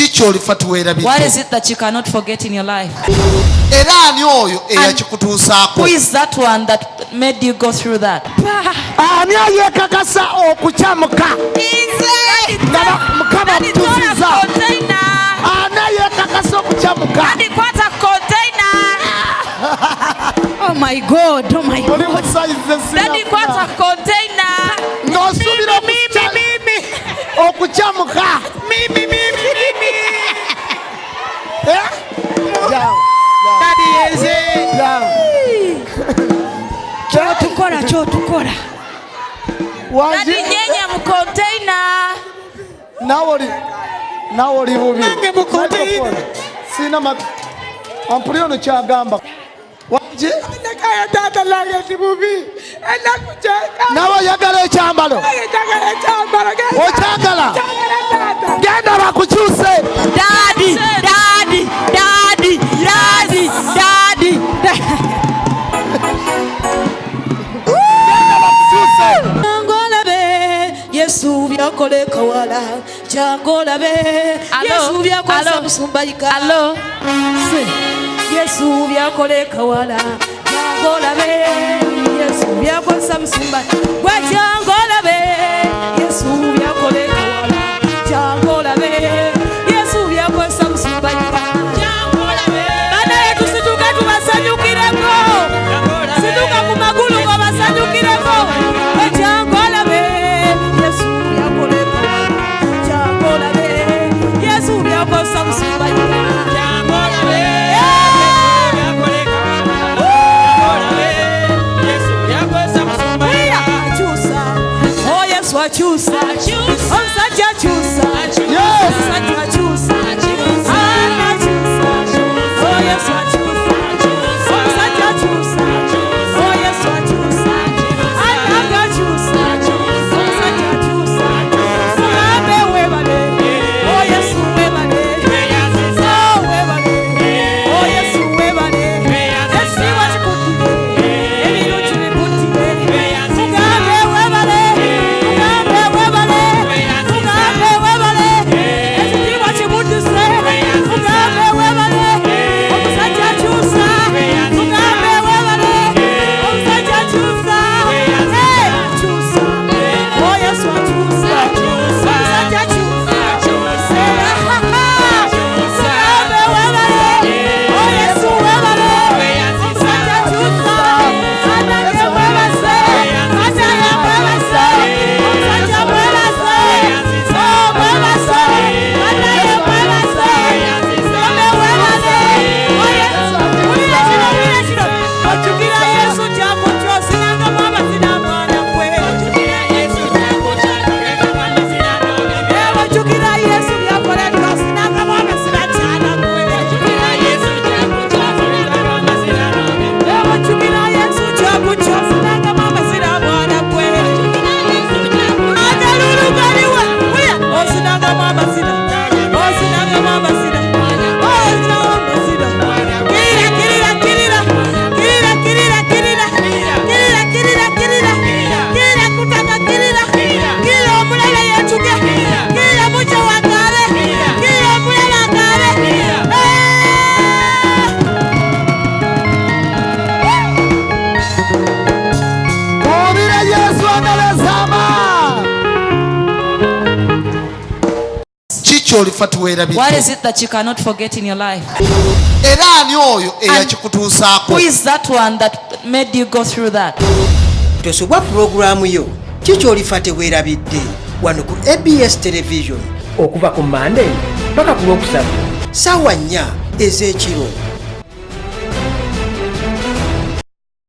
What is it that you cannot forget in your life? Who is that one that made you go through that? Oh my God, oh my God. Daddy, what a container. No, Chotukora. Daddy, nyenya mu container. Nawoli bubi. Sina ampuliano kyagamba. Waje? Nakaya tata lage tibubi. Nawo yagala ekyambalo. Okyagala. Genda bakukyuse. Daddy. Yesu byakoleka wala changolabe Yesu byakosa musumbayika Allo Yesu byakoleka wala changolabe Yesu byakosa musumbayika gwa changolabe Yesu byakoleka wala changolabe Yesu byakosa musumbayika changolabe bana yetu situka tubasanyukireko situka ku magulu ngo basanyukireko changolabe Chusa, Chusa, Chusa, What is it that you cannot forget in your life? Who is that one that made you go through that? Tosobwa programu yo kikyolifate weerabidde wano ku ABS television okuva ku Monday paka ku Lwokusatu ssaawa 4 ez'ekiro.